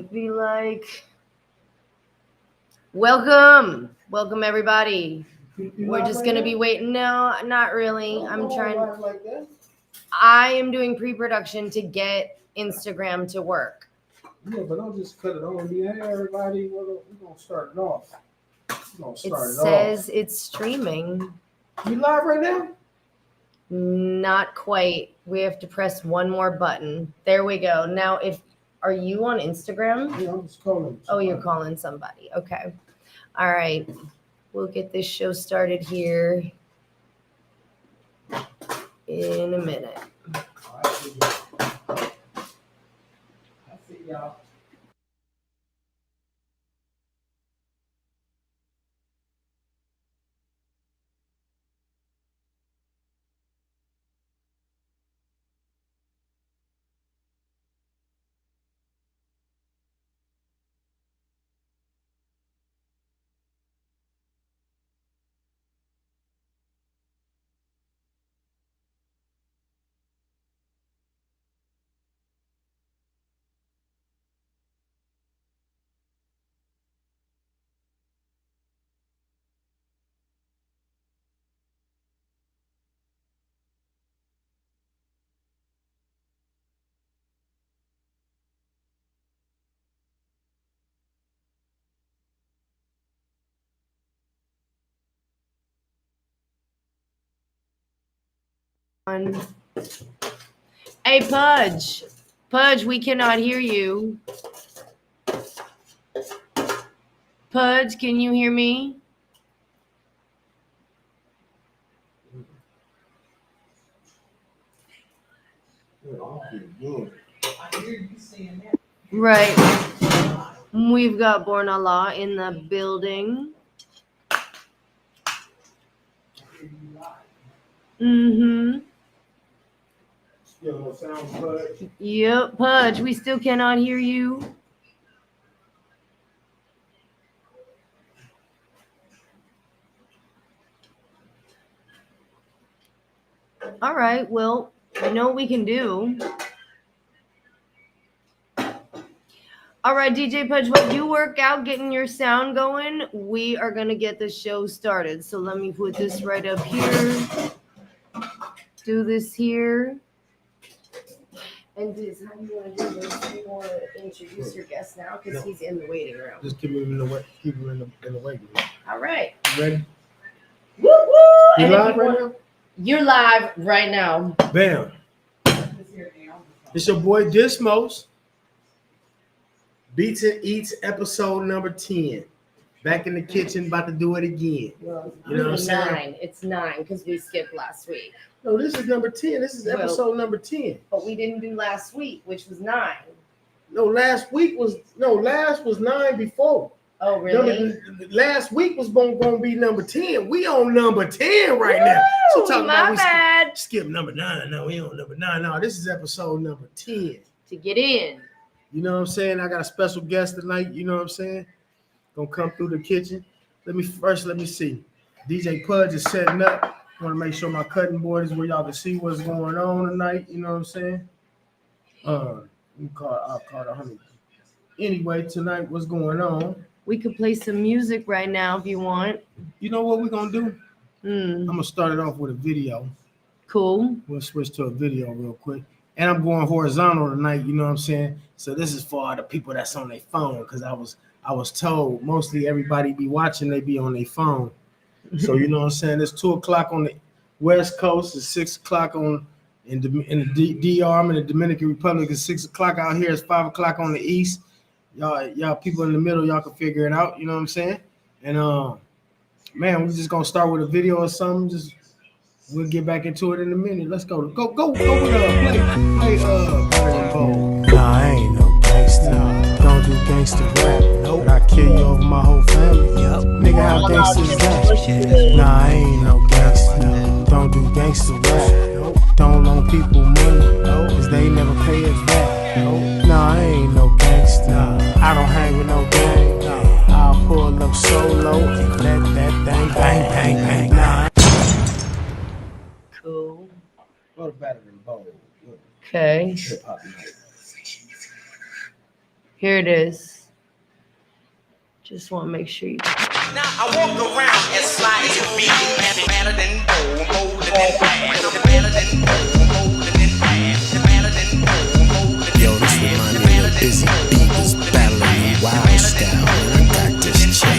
might be like, welcome everybody. We're just gonna be waiting. No, not really. I'm trying. I am doing pre-production to get Instagram to work. Yeah, but don't just cut it on. Hey, everybody, we're gonna start it off. It says it's streaming. You live right now? Not quite. We have to press one more button. There we go. Now, are you on Instagram? Yeah, I'm just calling. Oh, you're calling somebody. Okay. All right. We'll get this show started here in a minute. I see y'all. Hey, Pudge. Pudge, we cannot hear you. Pudge, can you hear me? Right. We've got Born Allah in the building. Mm-hmm. Still no sound, Pudge? Yep, Pudge, we still cannot hear you. All right, well, you know what we can do. All right, DJ Pudge, while you work out getting your sound going, we are going to get the show started. So let me put this right up here. Do this here. And Diz, how do you want to do this? You want to introduce your guest now? Because he's in the waiting room. Just keep him in the waiting room. All right. You ready? Woo woo! You live right now? You're live right now. Bam. It's your boy Dismos. Beats and Eats episode number 10. Back in the kitchen, about to do it again. Well, you know what I'm saying? 9. It's 9 because we skipped last week. No, this is number 10. This is episode number 10. But we didn't do last week, which was 9. No, last was 9 before. Oh, really? Last week was going to be number 10. We on number 10 right now. So talking my about bad. Skip number 9. No, we on number 9. No, this is episode number 10. To get in. You know what I'm saying? I got a special guest tonight. You know what I'm saying? Gonna come through the kitchen. Let me see. DJ Pudge is setting up. Want to make sure my cutting board is where y'all can see what's going on tonight. You know what I'm saying? I'll call it 100. Anyway, tonight, what's going on? We could play some music right now if you want. You know what we're gonna do? I'm gonna start it off with a video. Cool. We'll switch to a video real quick. And I'm going horizontal tonight, you know what I'm saying? So this is for all the people that's on their phone, because I was told mostly everybody be watching, they be on their phone. So you know what I'm saying? It's 2:00 on the West Coast, it's 6:00 in the DR, I'm in the Dominican Republic, it's 6:00 out here, it's 5:00 on the East. Y'all people in the middle, y'all can figure it out, you know what I'm saying? And man, we're just gonna start with a video or something. We'll get back into it in a minute. Let's go with play Butternut. Nah, I ain't no gangster. Don't do gangster rap. But I kill you over my whole family. Nigga, how gangster is that? Nah, I ain't no gangster. Don't do gangster rap. Don't loan people money, cause they never pay us back. Nah, I ain't no gangster. I don't hang with no gang. I'll pull up solo and let that thing bang, bang, bang. Nah. Cool. Go to Better Than Bold. Okay. Hip hop night. Here it is. Just want to make sure you. Now I walk around and slide to be better than gold, older than fast, better than gold, older than fast, better than gold, older than fast. Yo, this remind me of the Busy Beavers battling wild style. I got this check.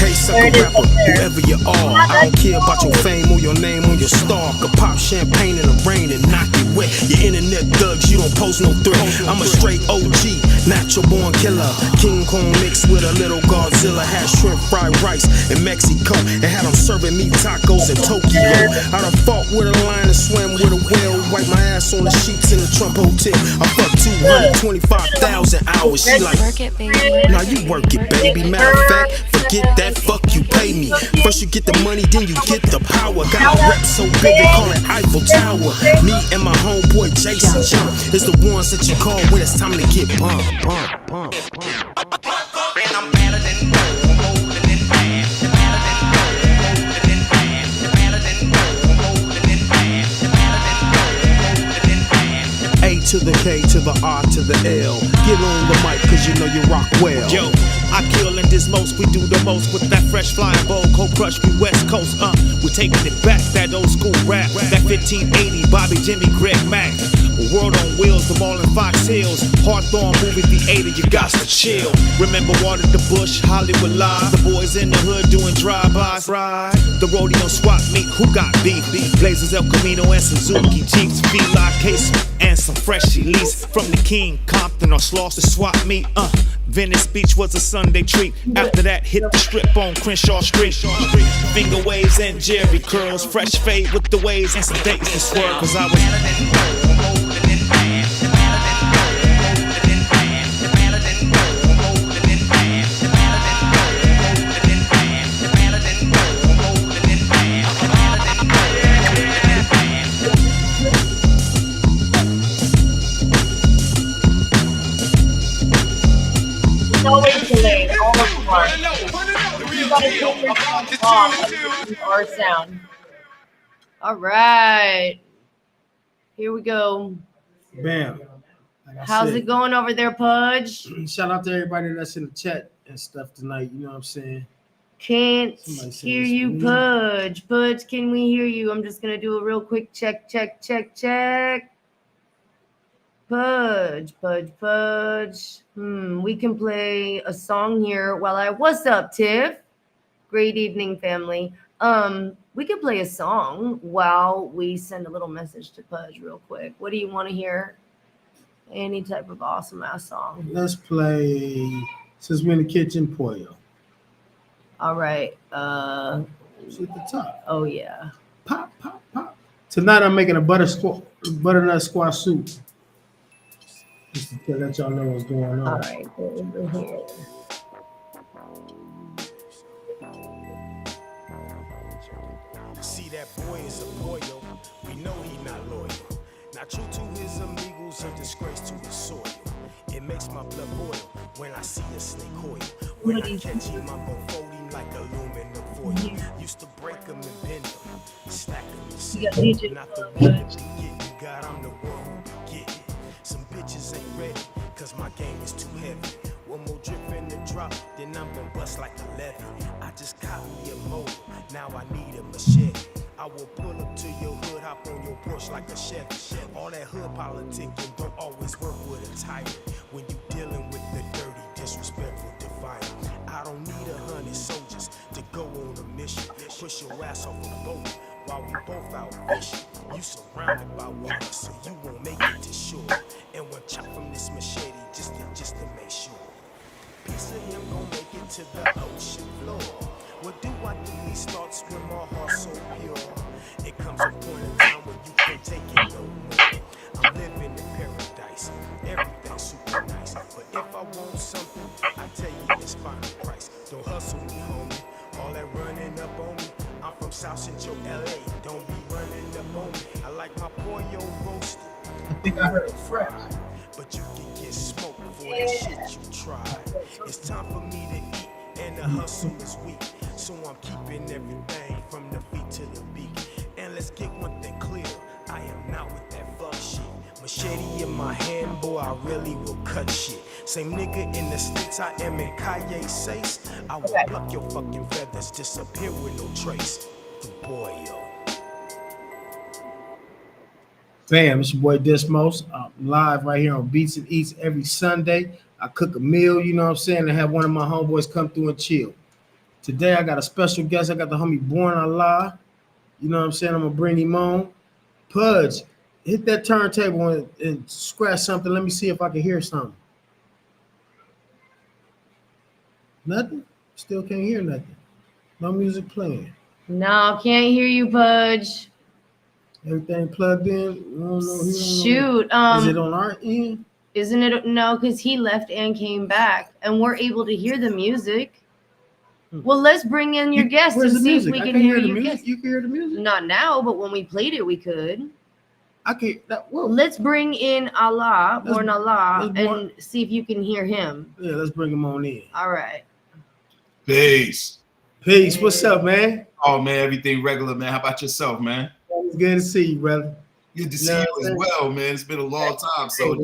Hey, sucker rapper, whoever you are, I don't care about your fame or your name or your star. Could pop champagne in the rain and knock you wet. Your internet thugs, you don't pose no threat. I'm a straight OG, natural born killer. King Kong mixed with a little Godzilla. Had shrimp fried rice in Mexico and had them serving me tacos in Tokyo. I done fought with a lion and swam with a whale. Wipe my ass on the sheets in the Trump Hotel. I fucked 225,000 hours. She like, work it, baby. nah, you work it, baby. Matter of fact, forget that, fuck you pay me. First you get the money, then you get the power. Got a rep so big they call it Eiffel Tower. Me and my homeboy Jason Jump is the ones that you call when it's time to get bumped. And I'm better than gold, older than fast, better than gold, older than fast, better than gold, older than fast, better than gold, older than fast. A to the K to the R to the L. Get on the mic cause you know you rock well. Yo, I kill and this most, we do the most with that fresh flying bowl, cold crush, we West Coast, we're taking it back, that old school rap, that 1580, Bobby, Jimmy, Greg Mack. World on wheels, the mall in Fox Hills, Hawthorne movie theater, you got to chill. Remember Water the Bush, Hollywood Live, the boys in the hood doing drive-bys, the rodeo swap meet, who got beef? Blazers, El Camino, and Suzuki Jeeps, V-Lock case, and some fresh elites from the King, Compton, or Slauson swap meet, Venice Beach was a Sunday treat. After that, hit the strip on Crenshaw Street. Finger waves and Jerry curls. Fresh fade with the waves and some dates to swerve. Cause I was Better than gold, older than fast, better than gold, older than fast, better than gold, older than fast, better than gold, older than fast, better than gold, older than fast, better than gold, older than fast. Always delayed, all the more. You gotta take your off our sound. All right. Here we go. Bam. Like I How's said, it going over there, Pudge? Shout out to everybody that's in the chat and stuff tonight. You know what I'm saying? Can't Somebody say hear it's you, me. Pudge. Pudge, can we hear you? I'm just gonna do a real quick check. Pudge. We can play a song here while what's up, Tiff? Great evening, family. We can play a song while we send a little message to Pudge real quick. What do you want to hear? Any type of awesome ass song. Let's play Since We're in the Kitchen, Pollo. All right. It's at the top. Oh yeah. Pop. Tonight I'm making a butternut squash soup. Just to let y'all know what's going on. All right. Over here. See, that boy is a boyo. We know he not loyal. Not true to his amigos, a disgrace to his soil. It makes my blood boil when I see a snake coil. When I catch him, I'm gonna fold him like aluminum foil. Used to break him and bend him, stack him and sit him. Not the one to get you got, I'm the one who be getting. Some bitches ain't ready, cause my game is too heavy. One more drip in the drop, then I'm gonna bust like a levy. I just caught me a motor, now I need a machete. I will pull up to your hood, hop on your porch like a Chevy. All that hood politicking don't always work with a tyrant. When you dealing with the dirty, disrespectful defiant. I don't need 100 soldiers to go on a mission. Push your ass off a boat while we both out fishing. You surrounded by water, so you won't make it to shore. And one chop from this machete just to make sure. Piece of him gon' make it to the ocean floor. What do I do? These thoughts when my heart's so pure. It comes a point in time when you can't take it no more. I'm living in paradise, everything's super nice. But if I want something, I tell you it's final price. Don't hustle me, homie. All that running up on me. I'm from South Central LA. Don't be running up on me. I like my pollo roasted. I think I heard a frat. But you can get smoked for that shit you tried. It's time for me to eat, and the hustle is weak. So I'm keeping everything from the feet to the beak. And let's get one thing clear, I am not with that fuck shit. Machete in my hand, boy, I really will cut shit. Same nigga in the States, I am in Kanye says. I will pluck your fucking feathers, disappear with no trace. Boy, yo. Bam, it's your boy Dismos. I'm live right here on Beats and Eats every Sunday. I cook a meal, you know what I'm saying, and have one of my homeboys come through and chill. Today I got a special guest. I got the homie Born Allah. You know what I'm saying? I'm gonna bring him on. Pudge, hit that turntable and scratch something. Let me see if I can hear something. Nothing? Still can't hear nothing. No music playing. No, can't hear you, Pudge. Everything plugged in. Shoot. Is it on our end? Isn't it? No, because he left and came back, and we're able to hear the music. Well, let's bring in your guest and see if we can hear the your music. guest. You can hear the music? Not now, but when we played it, we could. I can't. Well, Let's bring in Allah, Let's- Born Allah, let's and see if you can hear him. yeah, let's bring him on in. All right. Peace. Peace. What's up, man? Oh man, everything regular, man. How about yourself, man? It's good to see you, brother. Good to see Yeah, you as well, man. It's been a long time. So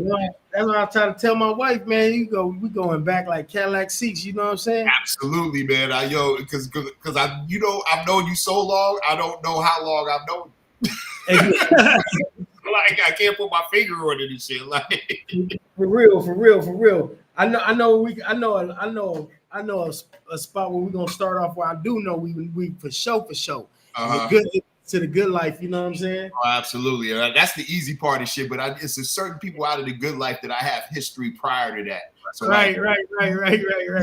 That's what I'm trying to tell my wife, man. We going back like Cadillac seats. You know what I'm saying? absolutely, man. Because I've known you so long. I don't know how long I've known you. Like I can't put my finger on it and shit. Like For real. I know a spot where we're gonna start off where I do know we for sure. Uh-huh. To the good life, you know what I'm saying? Oh, absolutely. That's the easy part of shit. But it's a certain people out of the good life that I have history prior to that. So Right.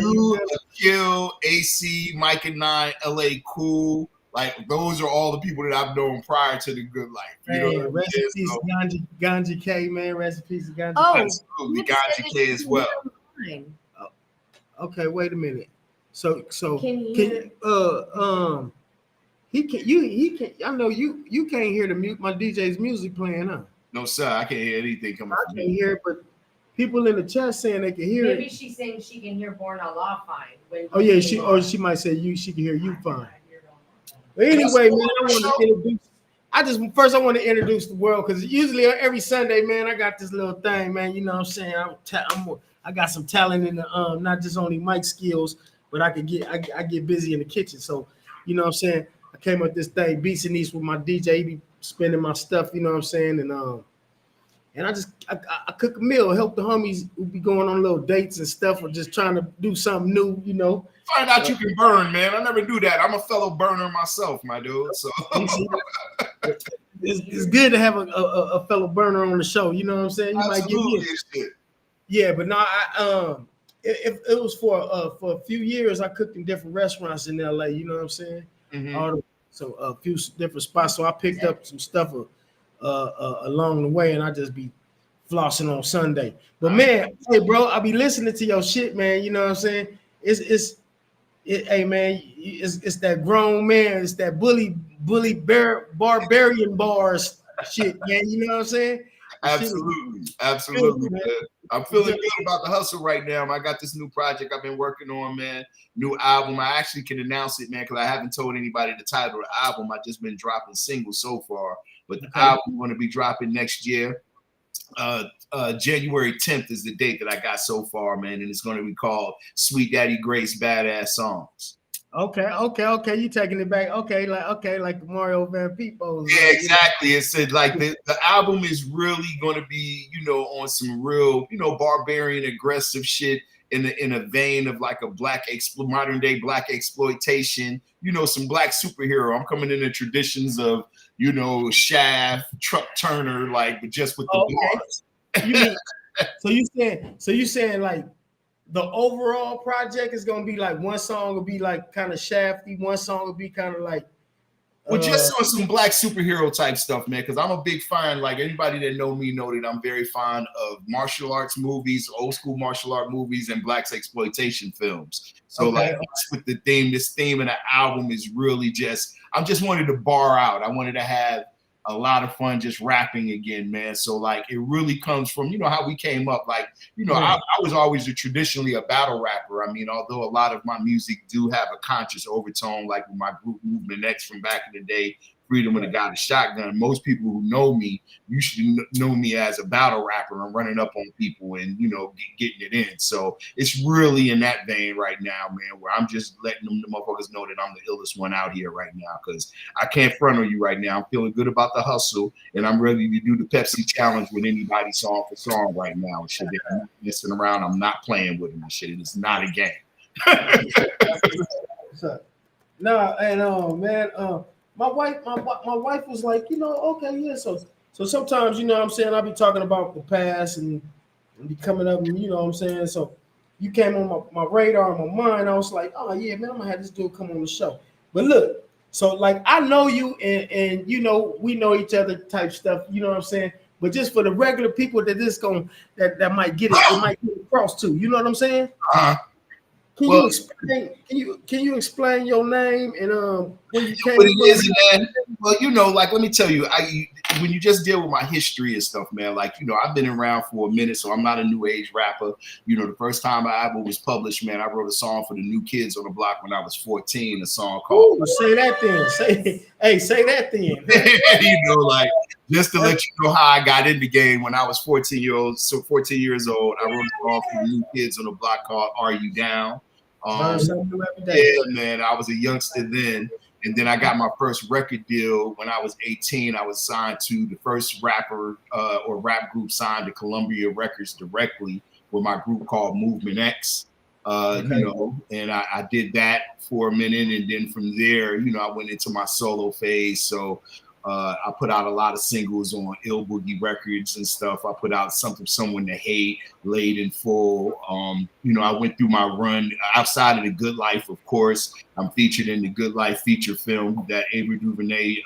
You, Kill, AC, Mike and Nine, LA Cool. Like those are all the people that I've known prior to the good life. You know what I Rest mean? in peace, Ganja K, man. Rest in peace, Ganja. Oh, Absolutely, Ganja K as well. Fine. Okay, wait a minute. So Can you hear? he can. I know you can't hear my DJ's music playing, huh? No, sir, I can't hear anything coming I from can't me. hear it, but people in the chat saying they can hear Maybe it. she's saying she can hear Born Allah fine. Oh yeah, she might say she can hear you fine. But anyway, man, I want to introduce the world because usually every Sunday, man, I got this little thing, man. You know what I'm saying? I got some talent in the not just only mic skills, but I get busy in the kitchen. So you know what I'm saying? I came up with this thing, Beats and Eats with my DJ. He be spinning my stuff, you know what I'm saying? And I cook a meal, help the homies who be going on little dates and stuff, or just trying to do something new, you know. Find out you can burn, man. I never do that. I'm a fellow burner myself, my dude. So it's good to have a fellow burner on the show. You know what I'm saying? You might get me. Shit. Yeah, but no, it was for a few years. I cooked in different restaurants in LA. You know what I'm saying? Mhm. So a few different spots. So I picked up some stuff along the way, and I just be flossing on Sunday. But man, hey bro, I be listening to your shit, man. You know what I'm saying? Hey man, it's that grown man, it's that bully barbarian bars shit, man. You know what I'm saying? Absolutely, man. I'm feeling good about the hustle right now. I got this new project I've been working on, man. New album. I actually can announce it, man, because I haven't told anybody the title of the album. I just been dropping singles so far, but the album going to be dropping next year. January 10th is the date that I got so far, man, and it's going to be called Sweet Daddy Grace Badass Songs. Okay. You taking it back? Okay, like the Mario Van Peebles. Yeah, exactly. It said like the album is really going to be, on some real, barbarian aggressive shit in a vein of like a modern day black exploitation. Some black superhero. I'm coming in the traditions of Shaft, Truck Turner, like but just with the bars. So you saying like the overall project is gonna be like one song will be like kind of shafty, one song will be kind of like just on some black superhero type stuff, man. Because I'm a big fan. Like anybody that know me know that I'm very fond of martial arts movies, old school martial art movies, and black exploitation films. So like with the theme, this theme in the album is really I just wanted to bar out. I wanted to have a lot of fun just rapping again, man. So like it really comes from, how we came up. Like, I was always traditionally a battle rapper. I mean, although a lot of my music do have a conscious overtone, like with my group Movement X from back in the day, greet him with a guy with a shotgun. Most people who know me usually know me as a battle rapper and running up on people and, you know, getting it in. So it's really in that vein right now, man, where I'm just letting them, the motherfuckers know that I'm the illest one out here right now, because I can't front on you right now. I'm feeling good about the hustle, and I'm ready to do the Pepsi challenge with anybody song for song right now. And shit, I'm not messing around. I'm not playing with them and shit. It's not a game. Nah, and man, my wife was like, you know, okay, yeah. So sometimes, you know what I'm saying, I'll be talking about the past and be coming up, and you know what I'm saying. So you came on my radar, my mind. I was like, oh yeah, man, I'm gonna have this dude come on the show. But look, so like I know you, and you know, we know each other type stuff, you know what I'm saying? But just for the regular people that might get it might get across to, you know what I'm saying? Can you explain your name and when you came? What it is, man. Well, you know, like let me tell you, when you just deal with my history and stuff, man, like, you know, I've been around for a minute, so I'm not a new age rapper. You know, the first time I ever was published, man, I wrote a song for the New Kids on the Block when I was 14, a song called Say That Then. Say that then. You know, like just to let you know how I got in the game when I was 14 years old, I wrote a song for the New Kids on the Block called Are You Down? Yeah, man, I was a youngster then. And then I got my first record deal when I was 18. I was signed to the first rapper or rap group signed to Columbia Records directly with my group called Movement X. You know, and I did that for a minute. And then from there, you know, I went into my solo phase. So I put out a lot of singles on Ill Boogie Records and stuff. I put out Something Someone to Hate, Laid in Full. You know, I went through my run outside of The Good Life, of course. I'm featured in the Good Life feature film that Ava DuVernay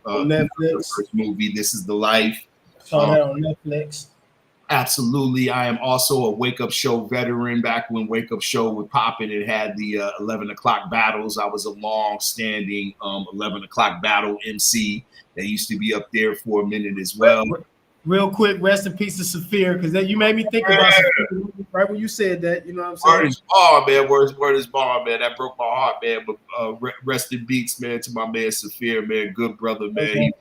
Netflix first movie, This Is the Life. Saw that on Netflix. Absolutely. I am also a Wake Up Show veteran. Back when Wake Up Show was popping, it had the 11 o'clock battles. I was a long-standing 11 o'clock battle MC that used to be up there for a minute as well. Real quick, rest in peace to Saphir, because you made me think about Saphir right when you said that. You know what I'm saying? Word is bar, man. Word is bar, man. That broke my heart, man. But rest in peace, man, to my man Saphir, man. Good brother, man. Okay.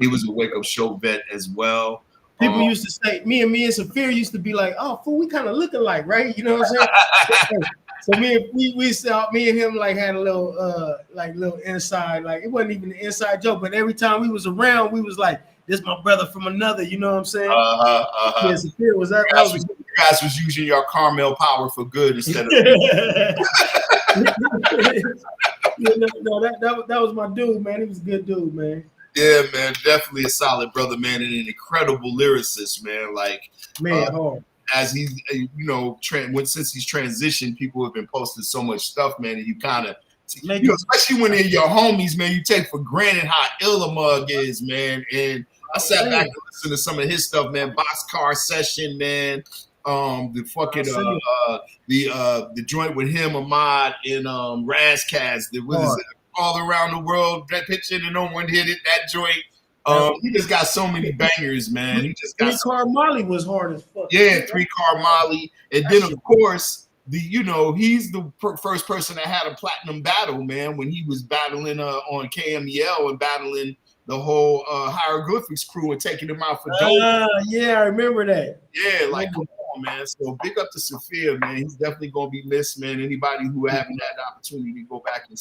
He was a Wake Up Show vet as well. People used to say, me and Saphir used to be like, oh, fool, we kind of look alike, right? You know what I'm saying? So me and him like had a little little inside, like it wasn't even an inside joke, but every time we was around, we was like, this my brother from another, you know what I'm saying? Yeah, Saphir was that. You guys was using your Carmel power for good instead of that was my dude, man. He was a good dude, man. Yeah, man, definitely a solid brother, man, and an incredible lyricist, man. Like, as he's, you know, since he's transitioned, people have been posting so much stuff, man, and you kind of, you know, especially when they're your homies, man, you take for granted how ill a mug is, man. And I sat back and listened to some of his stuff, man. Boxcar Session, man. The fucking the joint with him, Ahmad, and Razkaz. That was all around the world. That picture and no one hit it. That joint. He just got so many bangers, man. He just got 3 Car Molly was hard as fuck. Yeah, 3 Car Molly, and then of course he's the first person that had a platinum battle, man, when he was battling on KMEL and battling the whole Hieroglyphics crew and taking them out for dope. Yeah, I remember that. Yeah, like come on, man. So big up to Saphir, man. He's definitely gonna be missed, man. Anybody who having that opportunity to go back and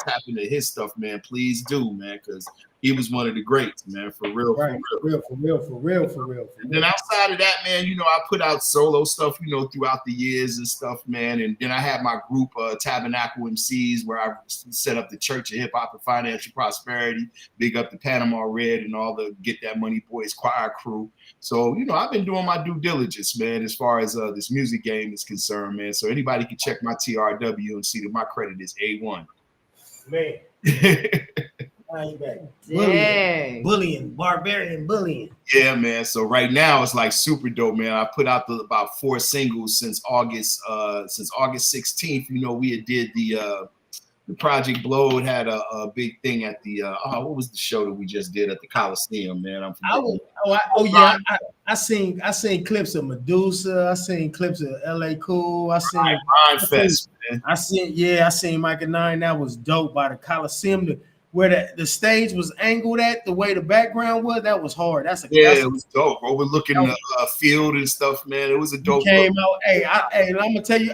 tap into his stuff, man, please do, man, because he was one of the greats, man, for real. Right. For real. And then outside of that, man, you know, I put out solo stuff, you know, throughout the years and stuff, man. And then I had my group, Tabernacle MCs, where I set up the Church of Hip Hop and Financial Prosperity. Big up the Panama Red and all the Get That Money Boys choir crew. So, you know, I've been doing my due diligence, man, as far as this music game is concerned, man. So anybody can check my TRW and see that my credit is A1. Man. Bullying, barbarian bullying. Yeah, man. So right now it's like super dope, man. I put out about 4 singles since August 16th. You know, we had did the Project Blowed had a big thing at the what was the show that we just did at the Coliseum, man? I seen clips of Medusa. I seen clips of LA Cool. I seen Mind Fest, man. I seen Micah 9. That was dope by the Coliseum. where the stage was angled at, the way the background was, that was hard. It was dope. Overlooking the field and stuff, man. It was a dope. Came out. Hey, I'm gonna tell you.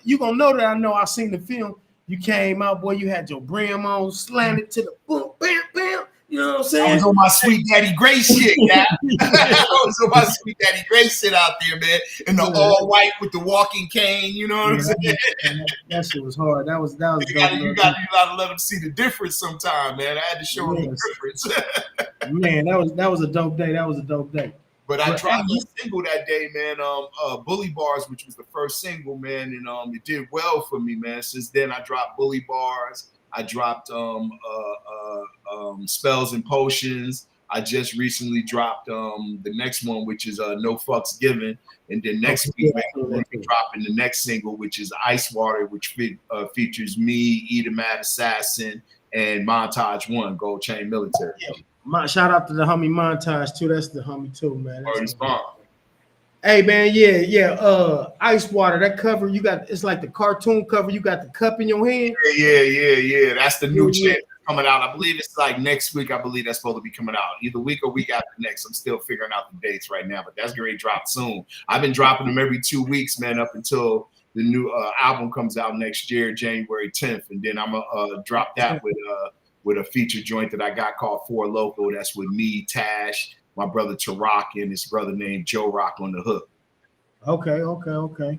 You gonna know that I know. I seen the film. You came out, boy. You had your brim on, slanted to the boom, bam, bam. You know what I'm saying? I was on my Sweet Daddy Gray shit, yeah. I was on my Sweet Daddy Gray shit out there, man. In the all white with the walking cane, you know what I'm saying? That shit was hard. That was you gotta let them see the difference sometime, man. I had to show them the difference. Man, that was a dope day. That was a dope day. But I dropped a single that day, man. Bully Bars, which was the first single, man, and it did well for me, man. Since then, I dropped Bully Bars. I dropped Spells and Potions. I just recently dropped the next one, which is No Fucks Given. And then next week, man, we're going to be dropping the next single, which is Ice Water, which features me, Edomad Assassin, and Montage One, Gold Chain Military. Shout out to the homie Montage too. That's the homie too, man. Already spawned. Hey man, yeah. Ice Water, that cover you got, it's like the cartoon cover. You got the cup in your hand. Yeah. That's the new shit coming out. I believe it's like next week. I believe that's supposed to be coming out either week or week after next. I'm still figuring out the dates right now, but that's going to drop soon. I've been dropping them every 2 weeks, man, up until the new album comes out next year, January 10th, and then I'm gonna drop that with a feature joint that I got called For Local. That's with me, Tash, my brother Tarak, and his brother named Joe Rock on the hook. Okay.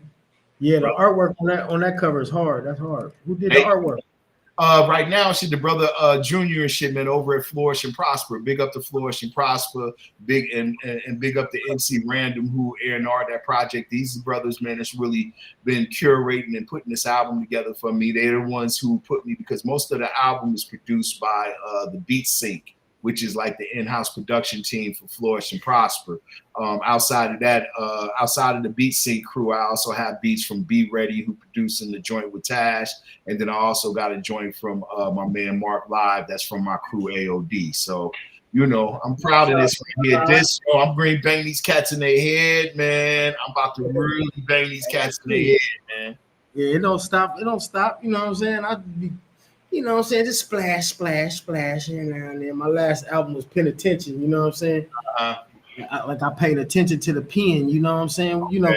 Yeah, the artwork on that cover is hard. That's hard. Who did the artwork? Right now, the brother Junior and shit, man, over at Flourish and Prosper. Big up to Flourish and Prosper. Big and big up to MC Random, who A&R that project. These brothers, man, that's really been curating and putting this album together for me. They're the ones who put me, because most of the album is produced by the Beat Sync, which is like the in-house production team for Flourish and Prosper. Outside of that, outside of the Beat Sync crew, I also have beats from Be Ready, who producing the joint with Tash. And then I also got a joint from my man Mark Live, that's from my crew AOD. So, you know, I'm proud of this right here. This, I'm going to bang these cats in their head, man. I'm about to really bang these cats in their head, man. Yeah, it don't stop. You know what I'm saying? You know what I'm saying? Just splash here now and then. My last album was Penitentiary, you know what I'm saying? I paid attention to the pen, you know what I'm saying? You know,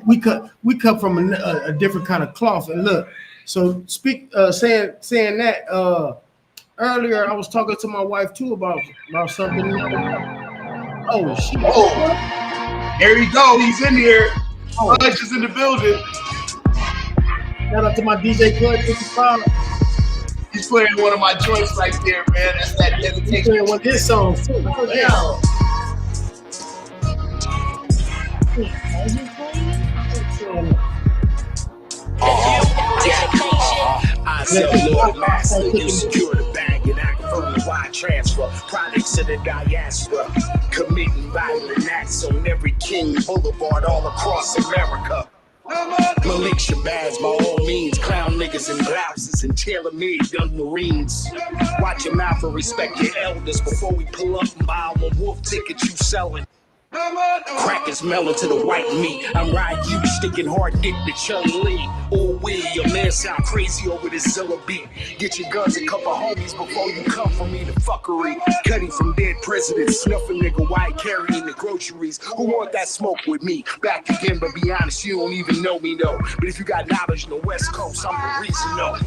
we cut from a different kind of cloth. And look, so saying that earlier, I was talking to my wife too about something. Oh shit! Oh, there you go. He's in here. Clutch is in the building. Shout out to my DJ Clutch 55. He's playing one of my joints right there, man. That's that dedication. He's playing one of his songs too. Yeah. I said, Lord Master, you secure the bag and act firmly wide transfer. Products of the diaspora, committing violent acts on every King Boulevard all across America. Malik Shabazz, by all means, clown niggas in blouses and tailor-made young Marines. Watch your mouth and respect your elders before we pull up and buy them a wolf ticket you selling. Crackers melon to the white meat. I'm riding you, sticking hard dick to Chun-Li. Oh, your man sound crazy over this Zilla beat. Get your guns and couple homies before you come for me to fuckery. Cutting from dead presidents, snuffing nigga white, carrying the groceries. Who want that smoke with me? Back again, but be honest, you don't even know me, though. But if you got knowledge in the West Coast, I'm the reason, though.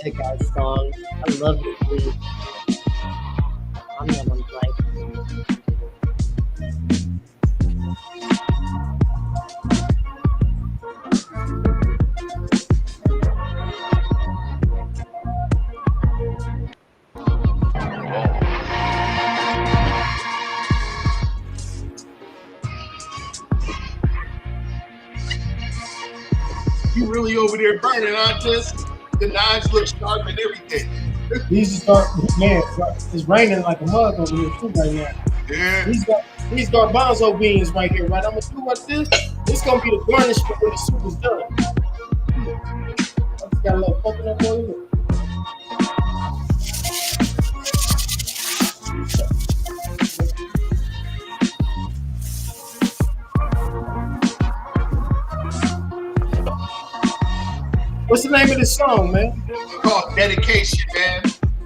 That guy's song. I love it, please. I'm not one like. You really over there burning, aren't you? The knives look sharp and everything. These start, man, it's raining like a mug over here too right now. Yeah. These garbanzo beans right here, right? I'm gonna do what this. This gonna be the garnishment when the soup is done. I just got a little coconut oil. What's the name of this song, man? It's called Dedication, man.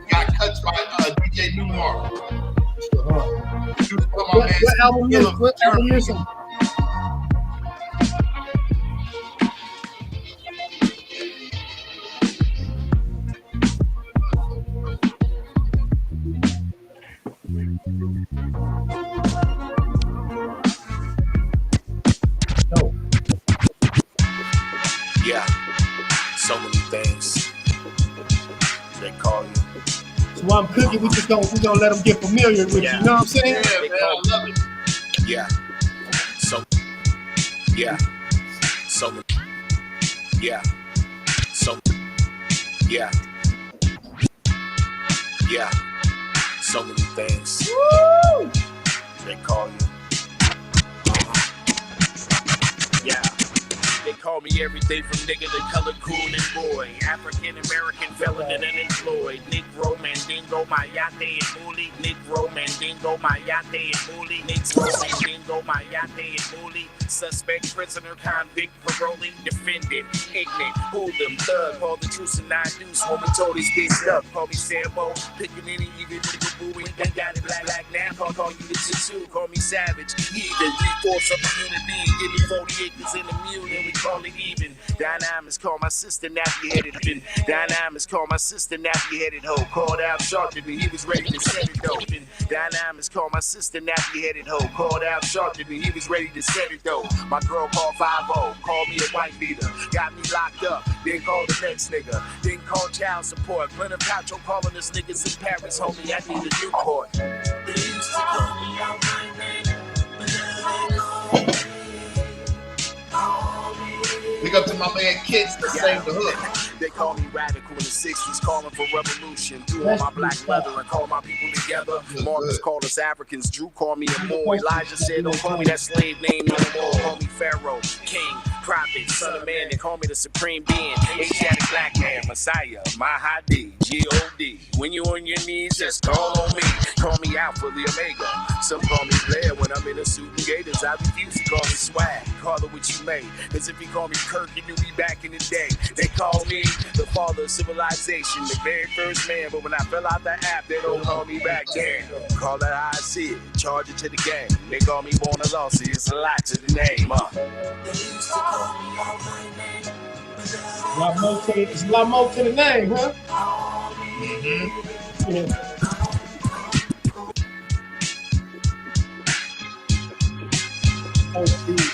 Got cuts by DJ Newmark. What album is it? What album is it? No. Yeah, so many things they call you. So while I'm cooking, we gonna let them get familiar with you. You know what I'm saying? Yeah, man, I love it. Yeah, so yeah, so yeah, so yeah, yeah, so many things they call you. Yeah. They call me everything from nigga to color cool and boy. African American felon and unemployed. Negro Mandingo, Mayate and Mooley. Negro Mandingo, Mayate and Mooley. Negro Mandingo, Mayate and Mooley. Suspect, prisoner, convict, parolee, defendant, ignorant, hoodlum, thug. Call the truth and I deuce. Homie told his bitch up. Call me Sambo, picking any even nigga boo. Ain't got it black now. Call you the tattoo. Call me savage. Even 3/4 of a human being. Give me 40 acres in a mule and we call it even. Dynamics call my sister nappy-headed bin. Dynamics call my sister nappy-headed hoe. Called out sharp and he was ready to set it though. Dynamics call my sister nappy-headed hoe. Called out sharp and he was ready to set it though. My girl called 5-0, called me a white beater. Got me locked up, then called the next nigga. Then called child support. Glenn Pacho calling us niggas in Paris, homie, I need a new court. They used to call me out my name, but now they call me. Big up to my man Kids that sang the hook. They call me radical in the 60s, calling for revolution. Threw on my black leather and called my people together. Marcus called us Africans. Drew called me a Moor. Elijah said, don't call me that slave name no more. Call me Pharaoh, King, Prophet, Son of Man. They call me the Supreme Being. Asiatic Black Man, Messiah, Mahdi, G.O.D. When you on your knees, just call on me. Call me out for the Omega. Some call me Blair when I'm in a suit and gators. I refuse to call me swag. Call it what you may. Cause if you call me Kirk, you knew me back in the day. They call me the father of civilization, the very first man. But when I fell out the app, they don't call me back. Damn, call that how I see it. Charge it to the game. They call me born a loss. It's a lot to the name. They used to call me out my name. It's a lot more to the name, huh? Yeah. Oh, geez.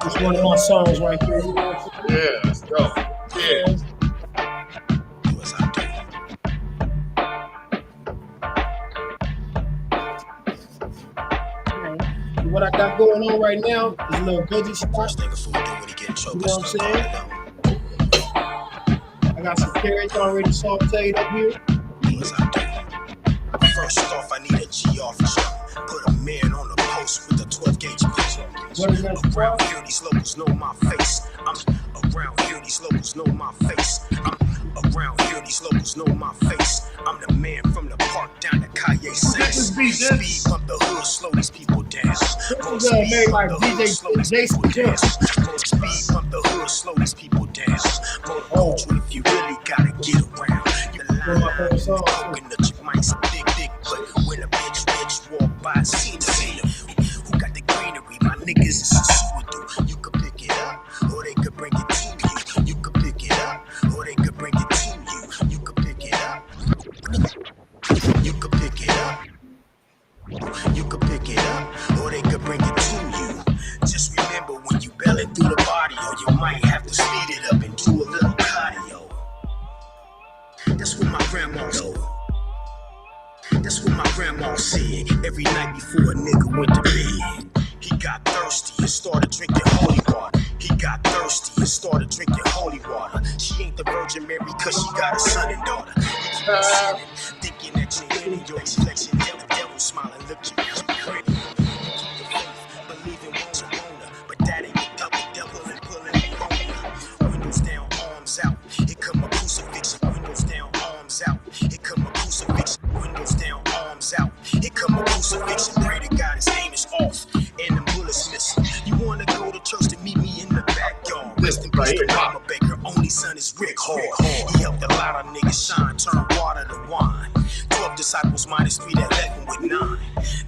It's one of my songs right here. You know what I'm saying? Yeah, let's go. Yeah. Do as I do. What I got going on right now is a little veggie spot. First thing a fool do when he getting choked. You know what I'm saying? I got some carrots already sauteed up here. Do as I do. First off, I need a G off jump. Put a man on the post with a 12 gauge bitch. What is that? Around here, these locals know my face. I'm Around here, these locals know my face. Around here, these locals know my face. I'm the man from the park down to Calle 6. Speed bump the hood, slow these people down. This is made by DJ Jason Jones. Speed bump the hood, slow these people down. More culture if you really gotta get around. You're lying, coconut, you might say dick, but when a bitch walk by, see the who got the greenery, my niggas is suicidal. You could pick it up, or they could bring it to you. You could pick it up, or they could bring it to you. You could pick it up. You could pick it up. You could pick it up, or they could bring it to you. Just remember when you belling through the body, or you might have to speed it up and do a little cardio. That's what my grandma told. That's what my grandma said every night before a nigga went to bed. He got thirsty and started drinking holy water. He got thirsty and started drinking holy water. She ain't the Virgin Mary cause she got a son and daughter. He keep sinning, thinking that you're in your selection. The devil smiling, look you grinning. You keep the faith, believing won't, but that ain't the devil and pulling me home. Windows down, arms out. Here come a crucifixion. Windows down, arms out. Here come a crucifixion. Windows down, arms out. Here come a crucifixion. Pray to God his aim is off and the bullets missing. You wanna go to church to meet me in the backyard. Rest in peace to Mama Baker. Only son is Rick Hard. He helped a lot of niggas shine, turn water to wine. 12 disciples minus 3 that left him with 9.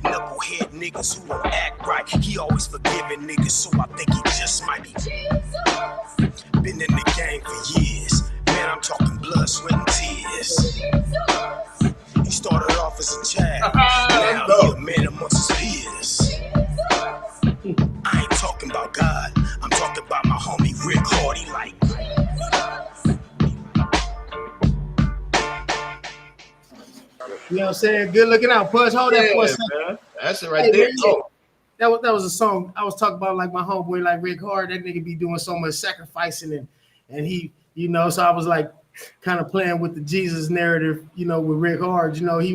Knucklehead niggas who don't act right. He always forgiving niggas, so I think he just might be Jesus. Been in the game for years. Man, I'm talking blood, sweat, and tears. He started off as a child. Now he a man amongst his peers. I ain't talking about God. I'm talking about my homie Rick Hearty, like. You know what I'm saying? Good looking out, Pudge. Hold that for a second. Man. That's it right there. Oh. That was a song I was talking about, like my homeboy, like Rick Hard. That nigga be doing so much sacrificing and he, you know, so I was like kind of playing with the Jesus narrative, you know, with Rick Hard. You know, he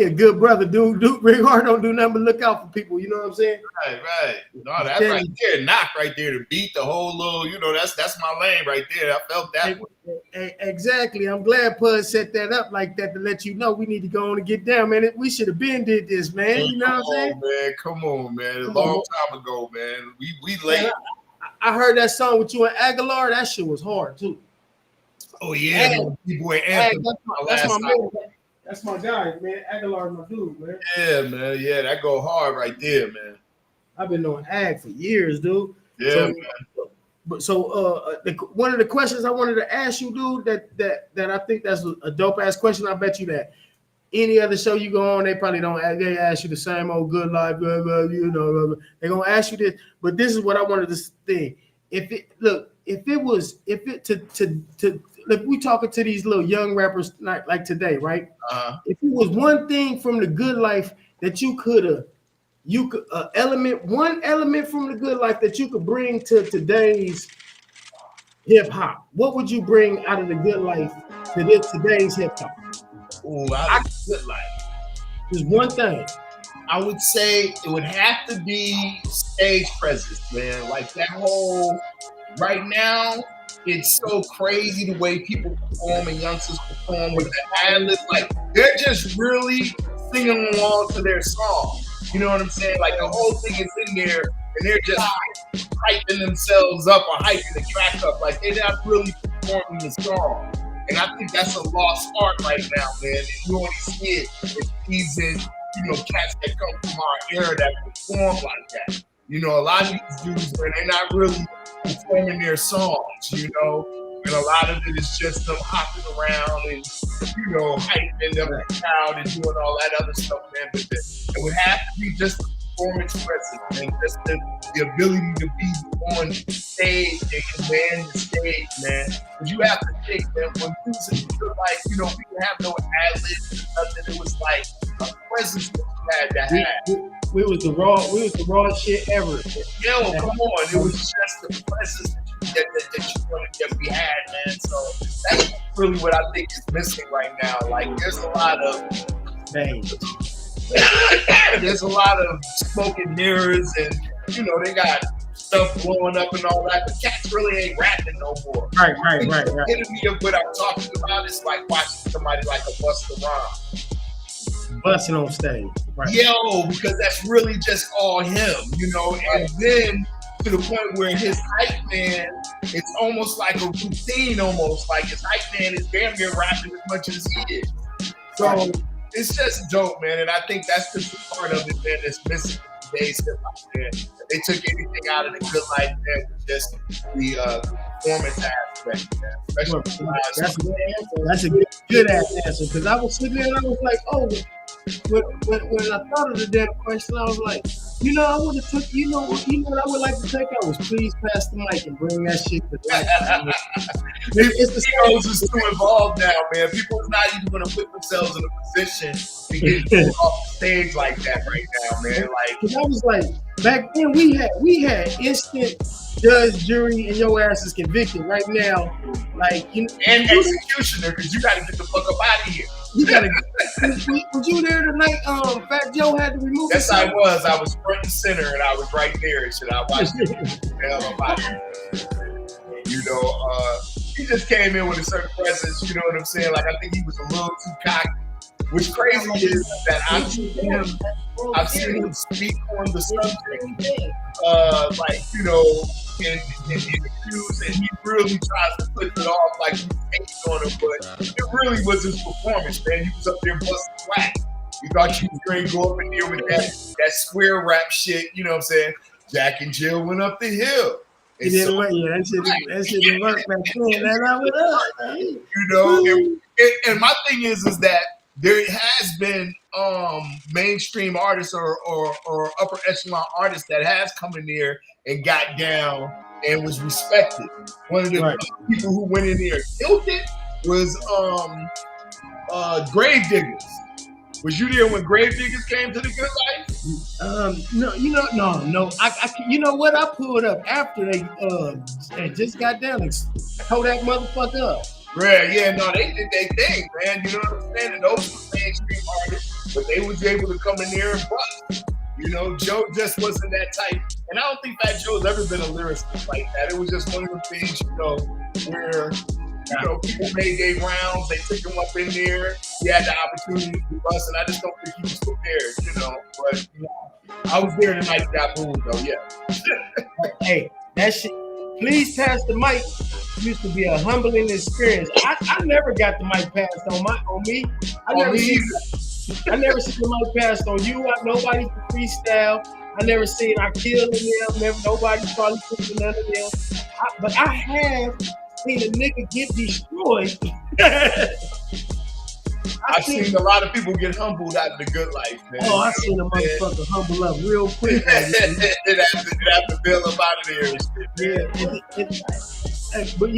a good brother, dude. Rick Hard don't do nothing but look out for people. You know what I'm saying? Right. No, that's right there. Knock right there to beat the whole little, you know, that's my lane right there. I felt that one. Exactly. I'm glad Pudge set that up like that to let you know we need to go on and get down, man. We should have been did this, man. You know what I'm saying? Man, come on, man. A long time ago, man. We late. I heard that song with you and Aguilar. That shit was hard too. Oh yeah, boy. That's my man. That's my guy, man. Aguilar, my dude, man. Yeah, man. Yeah, that go hard right there, man. I've been knowing Ag for years, dude. Yeah, man. But one of the questions I wanted to ask you, dude, that I think that's a dope ass question. I bet you that any other show you go on, they probably don't. They ask you the same old good life, blah, blah, you know. They're gonna ask you this, but this is what I wanted to think. If we talking to these little young rappers like today, right? If it was one thing from the good life that one element from the good life that you could bring to today's hip hop, what would you bring out of the good life to today's hip hop? Oh, out of the good life. There's one thing. I would say it would have to be stage presence, man. Like that whole right now. It's so crazy the way people perform and youngsters perform with the ad-libs. Like, they're just really singing along to their song. You know what I'm saying? Like, the whole thing is in there, and they're just hyping themselves up or hyping the track up. Like, they're not really performing the song. And I think that's a lost art right now, man. And you only see it with seasoned, cats that come from our era that perform like that. You know, a lot of these dudes, man, they're not really performing their songs, and a lot of it is just them hopping around and, hyping them out and doing all that other stuff, man. But it would have to be just the performance presence and just the ability to be on stage and command the stage, man. Because you have to think, man, when music was like, we didn't have no ad-libs or nothing. It was like a presence that you had to have. We was the raw shit ever. Yo, come on. It was just the presence that we had, man. So that's really what I think is missing right now. Like, there's a lot of there's a lot of smoke and mirrors, and they got stuff blowing up and all that. But cats really ain't rapping no more. Right. The epitome of what I'm talking about is like watching somebody like a Busta Rhymes. Busting on stage. Right. Yo, because that's really just all him, you know. And then to the point where his hype man, it's almost like a routine, almost like his hype man is damn near rapping as much as he is. So it's just dope, man. And I think that's just the part of it, man, that's missing in today's hip hop, man. They took anything out of the good life, man, with just the performance aspect, man. Especially that's a good ass answer. Because I was sitting there and I was like, oh, when I thought of the damn question, I was like, I would have took, you know what I would like to take out was please pass the mic and bring that shit to life. It's the Heroes is too involved now, man. People are not even going to put themselves in a position to get pulled off the stage like that right now, man. Like, because I was like, back then we had instant judge, jury, and your ass is convicted. Right now, like and executioner, because you got to get the fuck up out of here. You gotta. Was you there tonight? Fat Joe had to remove. Yes, I was. I was front and center, and I was right there. And shit, I watched the hell about it. He just came in with a certain presence. You know what I'm saying? Like I think he was a little too cocky. What's crazy is that I've seen him speak on the subject, in interviews, and he really tries to put it off like he's hating on him, but it really was his performance, man. He was up there busting whack. You thought you was going to go up in there with that square rap shit, you know what I'm saying? Jack and Jill went up the hill. That shit didn't work back then. That's not what up. You know, and my thing is that there has been mainstream artists or upper echelon artists that has come in there and got down and was respected. One of the people who went in there and killed it was Grave Diggers. Was you there when Grave Diggers came to the good life? No. You know what? I pulled up after they just got down and tore that motherfucker up. Yeah, no, they did their thing, man. You know what I'm saying? And those were mainstream artists, but they was able to come in there and bust. You know, Joe just wasn't that type. And I don't think Fat Joe's ever been a lyricist like that. It was just one of the things, where, people made their rounds, they took him up in there, he had the opportunity to bust, and I just don't think he was prepared, But I was there the night that booed, though, yeah. Hey, that shit, please pass the mic. Used to be a humbling experience. I never got the mic passed on me. I never seen the mic passed on you. Nobody could freestyle. I never seen I killed them. Nobody probably put none of them. But I have seen a nigga get destroyed. I've seen a lot of people get humbled out of the good life, man. Oh, I seen a motherfucker humble up real quick. It have to bail up out of there and shit. But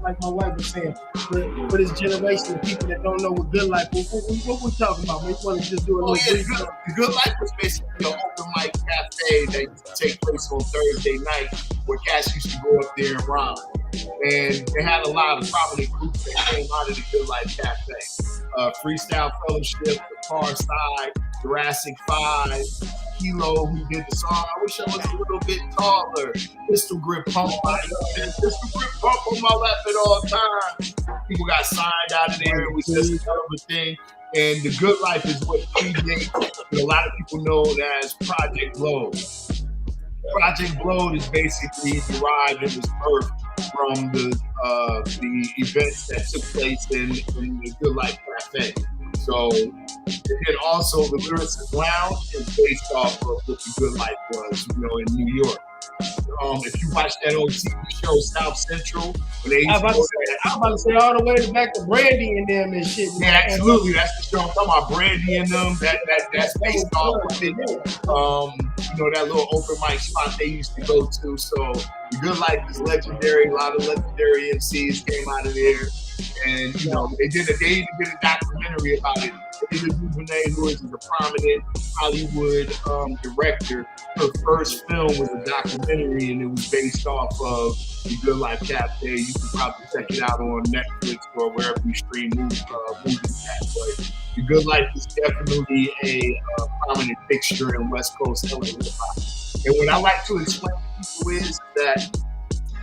like my wife was saying, for this generation of people that don't know what good life is, what we talking about? We want to just do a little brief. The good life was basically an open mic cafe that take place on Thursday night where cats used to go up there and rhyme. And they had a lot of prominent groups that came out of the Good Life Cafe. Freestyle Fellowship, The Far Side, Jurassic 5, Kilo, who did the song. I wish I was a little bit taller. Pistol Grip Pump. Pistol Grip Pump on my lap at all times. People got signed out of there. It was just a hell of a thing. And the Good Life is what a lot of people know as Project Blowed. Project Blowed is basically derived and was birthed from the events that took place in the Good Life Cafe. So, and also the Lyricist Lounge is based off of what the Good Life was, in New York. If you watch that old TV show South Central, when they I'm about to say all the way back to Brandy and them and shit. Yeah, absolutely. That's the show I'm talking about. Brandy and them. That's based off of it. That little open mic spot they used to go to. So the Good Life is legendary. A lot of legendary MCs came out of there. And they even did a documentary about it. Ava DuVernay, who is a prominent Hollywood director, her first film was a documentary, and it was based off of the Good Life Cafe. You can probably check it out on Netflix or wherever you stream movies at. But the Good Life is definitely a prominent fixture in West Coast hip hop. And what I like to explain to people is that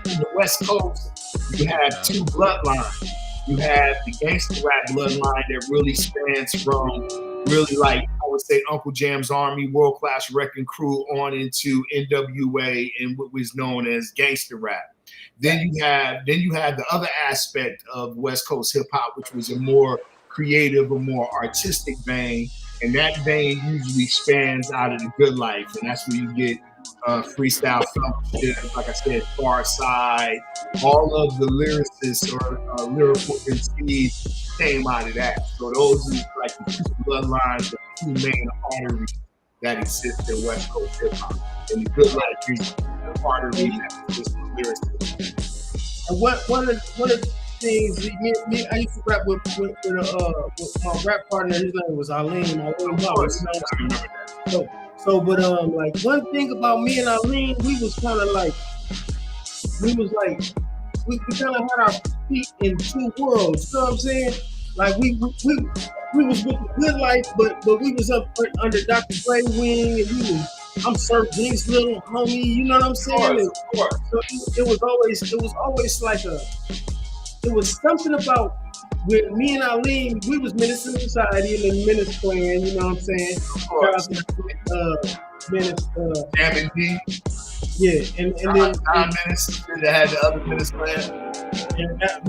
in the West Coast, you have two bloodlines. You have the gangster rap bloodline that really spans from really like I would say Uncle Jam's Army, World Class Wrecking Crew on into NWA and what was known as gangster rap. Then you have the other aspect of West Coast hip hop, which was a more creative, a more artistic vein, and that vein usually spans out of the Good Life, and that's where you get freestyle film, like I said, Far Side, all of the lyricists or lyrical MCs came out of that. So those are like the two bloodlines, the two main arteries that exist in West Coast hip hop. And the Good Life is the artery that exists in lyricists. And one of the things, I used to rap with my rap partner. His name was Aline. But like one thing about me and Aline, we kind of had our feet in two worlds. You know what I'm saying? Like we was with the Good Life, but we was up under Dr. Dre wing, and I'm Sir G's little homie. You know what I'm saying? Of course. So it was always like it was something about with me and Aline, we was Menace in Society and then Menace Clan, you know what I'm saying? Jam D. Yeah, and then Menace that had the other Menace Clan. And at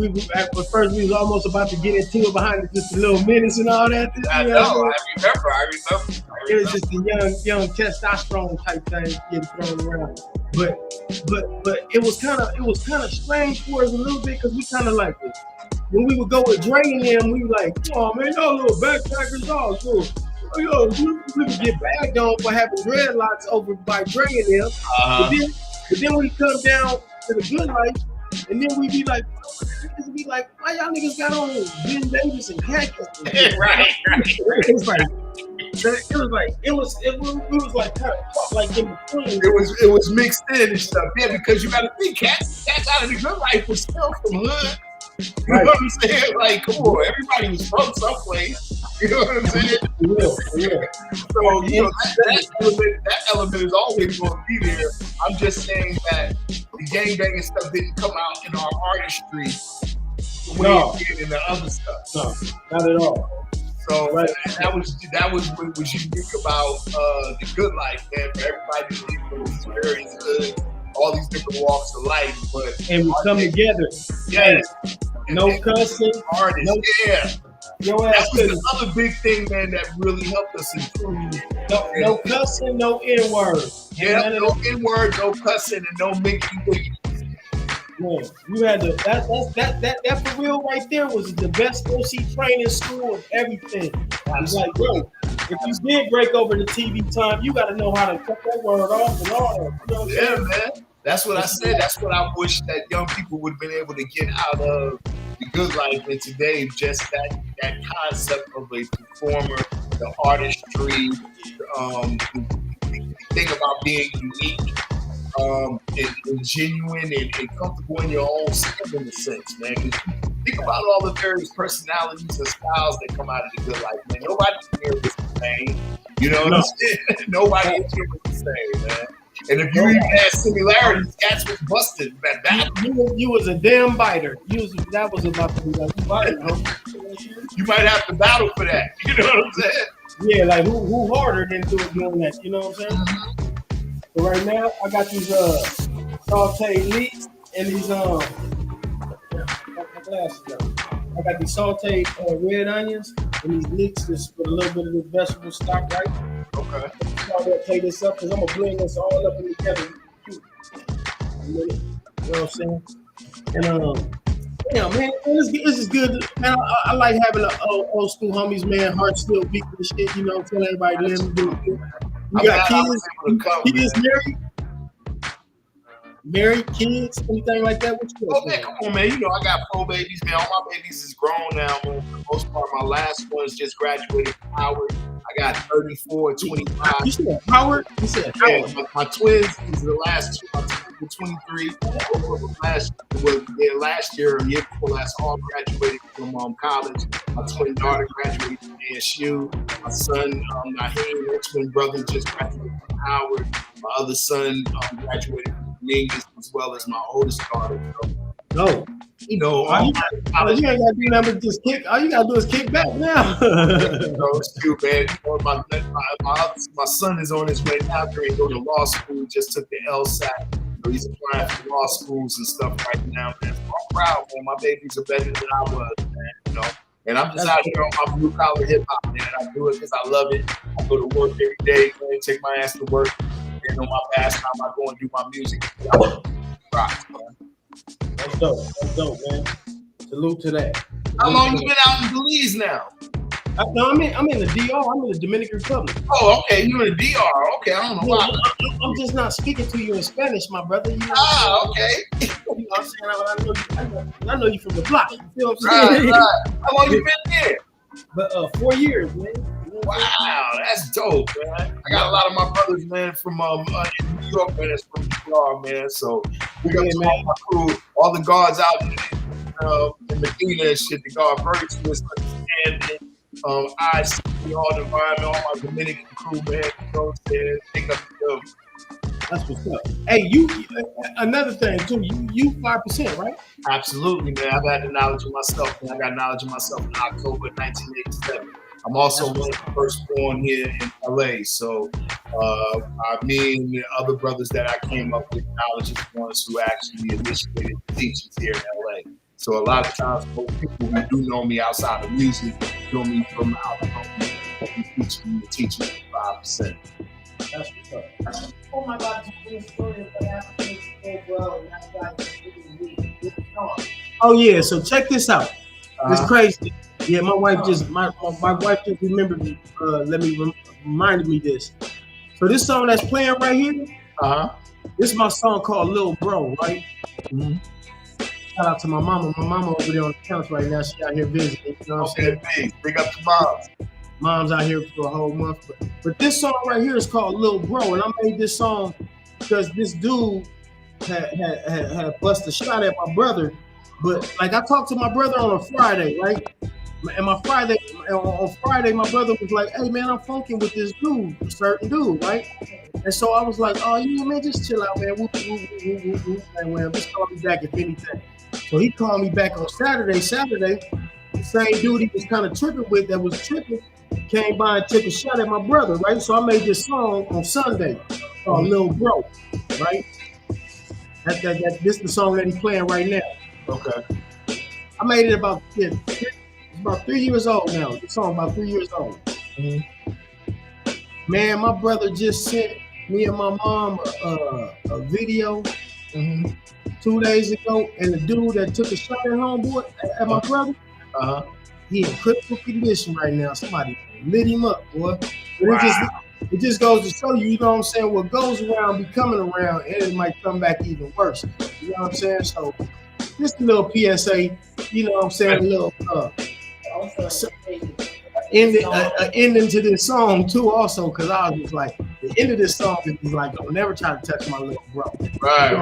first we was almost about to get into it behind just a little Menace and all that. I remember. It was just a young testosterone type thing getting thrown around. But it was kind of strange for us a little bit because we kind of like it. When we would go with Dre and them, we were like, oh man, y'all little backpackers, all cool. Yo, we would get bagged on for having dreadlocks over by Dre and them. But then we come down to the Good Life, and then we be like, why y'all niggas got on Ben Davis and khakis? Right. It was like kind of like in between. It was mixed in and stuff. Yeah, because you got to think, cats out of the Good Life was still from hood. You know what I'm saying? Like, come on, everybody was from someplace. You know what I'm saying? Yeah. So, you know, that element is always going to be there. I'm just saying that the gangbanging stuff didn't come out in our artistry the way it did in the other stuff. No, not at all. So that was what was unique about the Good Life, man. For everybody, it was very good. All these different walks of life, and we come together. Yes. No cussing. Artists. Yeah. That was the other big thing, man, that really helped us improve. No cussing, no N-word. Yeah, no N-word, no cussing, and no Mickey Wiggy. Man, you had to that for real right there was the best OC training school of everything. It's like, bro, if you did break over the TV time, you got to know how to cut that word off and all that. You know what I'm saying? Man. That's what I said. That's what I wish that young people would have been able to get out of the Good Life. And today, just that concept of a performer, the artistry, the thing about being unique, and genuine and comfortable in your own skin in a sense, man. Think about all the various personalities and styles that come out of the Good Life, man. Nobody here was the same. You know what I'm saying? Nobody here was the same, man. And if you even had similarities, cats was busted. You was a damn biter. That was about to be like you biting, huh? You might have to battle for that. You know what I'm saying? Yeah, like who harder than doing that? You know what I'm saying? Mm-hmm. So right now, I got these sauteed leeks and these my glasses on. I got these sauteed red onions and these leeks just with a little bit of this vegetable stock, right? Okay. I'm gonna take this up because I'm gonna blend this all up in together. You know what I'm saying? And yeah, man, this is good. Man, I like having old school homies, man. Heart still beating the shit. You know, tell everybody them do it. We got kids married, kids, anything like that? What you doing? Man, come on, man. You know, I got 4 babies, man. All my babies is grown now, man. For the most part, my last one's just graduated from Howard. I got 34, 25. You said Howard? You said Howard. Yeah, my twins is the last two. My twins were 23. Last year, a year before last, all graduated from college. My twin daughter graduated from ASU. My son, Naheem, my twin brother, just graduated from Howard. My other son graduated from Mingus as well as my oldest daughter. So, No. you know, You ain't gotta do nothing but just kick. All you gotta do is kick back now. it's cute, man. You know, my son is on his way now. He go to law school. Just took the LSAT. So he's applying for law schools and stuff right now, man. So I'm proud, man. My babies are better than I was, man. You know, and I'm just out here on my blue collar hip hop, man. I do it because I love it. I go to work every day, man. Take my ass to work. And on my past time, I go and do my music. Rocks, man. That's dope, man. Salute to that. How long you been out in Belize now? No, I'm in the DR. I'm in the Dominican Republic. Oh, okay. You're in the DR. Okay, I don't know why. I'm just not speaking to you in Spanish, my brother. You know okay. You know what I'm saying? I know you from the block. You feel what I'm saying? Right. How long you been there? But 4 years, man. Wow, that's dope, man. I got a lot of my brothers, man, from in New York, man. That's from DR, man. So we got all my crew, all the guards out in Medina and shit. The guard very twist, understanding. I see all the environment, all my Dominican crew, man. You know what I'm saying? Pick up the That's what's up. Hey, you another thing too. You 5%, right? Absolutely, man. I've had the knowledge of myself, man. I got knowledge of myself in October 1987. I'm also one of the first born here in LA. So me and the other brothers that I came up with, knowledge is the ones who actually initiated the teachings here in LA. So a lot of times, most people who do know me outside of music know me from out of teaching 5%. That's what's up. Oh my God, it's a story of what happened to bro. Oh yeah, so check this out. It's crazy. Yeah, my wife just remembered me. Reminded me this. So this song that's playing right here, this is my song called Lil Bro, right? Mm-hmm. Shout out to my mama. My mama over there on the couch right now. She out here visiting. You know what I'm saying? Big up to moms. Mom's out here for a whole month. But this song right here is called Lil Bro, and I made this song because this dude had busted a shot at my brother. But like I talked to my brother on a Friday, right? And on Friday, my brother was like, "Hey man, I'm funking with this dude, a certain dude, right?" And so I was like, "Oh yeah, man, just chill out, man. Whoop, man. Just call me back if anything." So he called me back on Saturday. The same dude he was kind of tripping with that was tripping came by and took a shot at my brother, right? So I made this song on Sunday called Lil Bro, right? This is the song that he's playing right now. Okay. I made it about 3 years old now. The song about 3 years old. Mm-hmm. Man, my brother just sent me and my mom a video 2 days ago, and the dude that took a shot at homeboy at my brother, he in critical condition right now. Somebody lit him up, boy. But it just goes to show you, you know what I'm saying, what goes around be coming around, and it might come back even worse. You know what I'm saying? So just a little PSA, you know what I'm saying, a little ending to this song too, also, because I was just like, the end of this song is like, don't never try to touch my little bro. Right.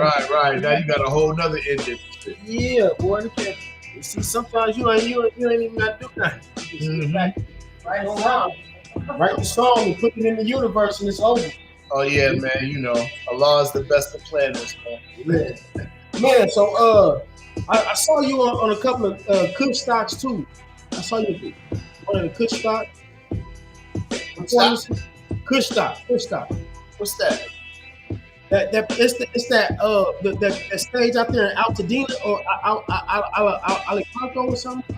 Now you got a whole nother ending. Yeah, boy. See, sometimes you ain't even got to do nothing. You just back, write the song and put it in the universe, and it's over. Oh yeah, man. You know, Allah is the best of planners, man. Man, so I saw you on a couple of Kush stocks too. I saw you on the Kush stock. Kush stock. What's that? It's that stage out there in Altadena or Alicante or something.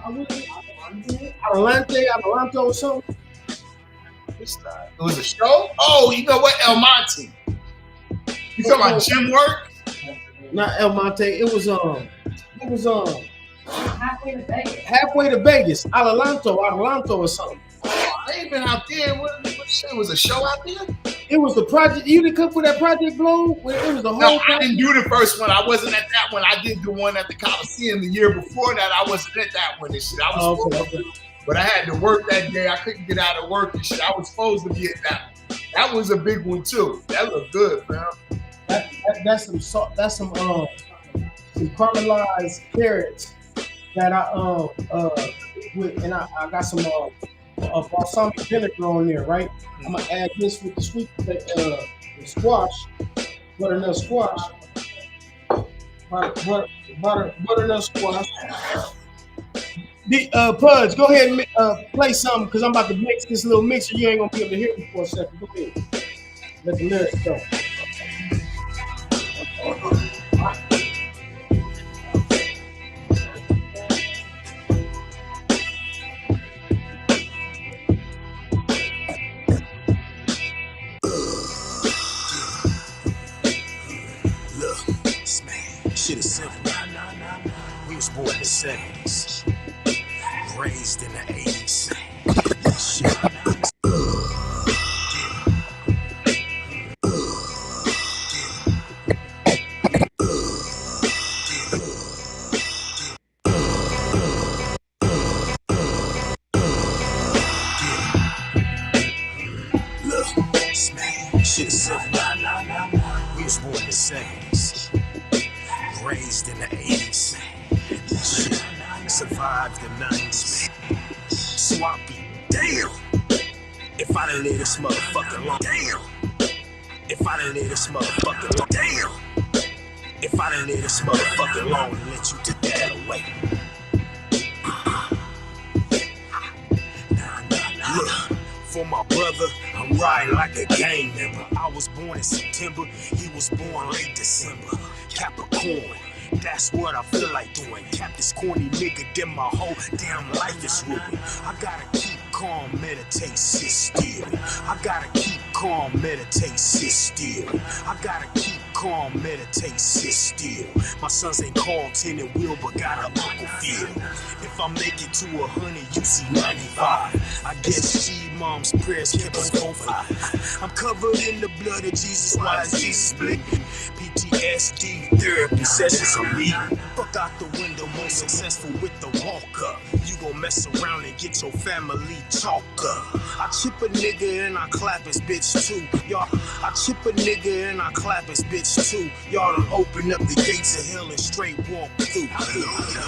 Adelanto or something. What's that? It was a show? Oh, you know what? El Monte. You talking about gym work? Not El Monte. It was halfway to Vegas. Adelanto or something. Oh, I ain't been out there. What shit? Was a show out there? It was the project. You didn't come for that Project Blow? It was the whole. No, I didn't do the first one. I wasn't at that one. I did the one at the Coliseum the year before that. I wasn't at that one and shit. I was supposed to, but I had to work that day. I couldn't get out of work and shit. I was supposed to be at that one. That was a big one too. That looked good, man. That's some caramelized carrots that I with, and I got some balsamic vinegar on there, right? I'm gonna add this with the squash, butternut squash, butternut squash. Pudge, go ahead and play something because I'm about to mix this little mixer. You ain't gonna be able to hear me for a second. Go ahead. Let the lyrics go. Shit is simple. We was born in the 70s, raised in the 80s. Shit. Look, shit is simple. We was born in the 70s, raised in the 80s. Shit, survived the 90s. So I be damn if I done live this motherfucker long. Damn if I done live this motherfucker long. Damn if I done live this motherfucker long and let you take that away. Look, for my brother, I'm riding like a gang member. I was born in September, he was born late December. Capricorn, that's what I feel like doing. Cap this corny nigga, then my whole damn life is ruined. I gotta keep calm, meditate, sit still. I gotta keep calm, meditate, sit still. I gotta keep calm, meditate, sit still. My sons ain't called 10 and Will, but got a Uncle Phil. If I make it to 100, you see 95. I guess she mom's prayers kept us both alive. I'm covered in the blood of Jesus, why is Jesus bleeding? PTSD therapy sessions on me. Fuck out the window, most successful with the walk up. You gon' mess around and get your family chalk up. I chip a nigga and I clap his bitch too. Y'all, I chip a nigga and I clap his bitch too. Y'all done open up the gates of hell and straight walk through.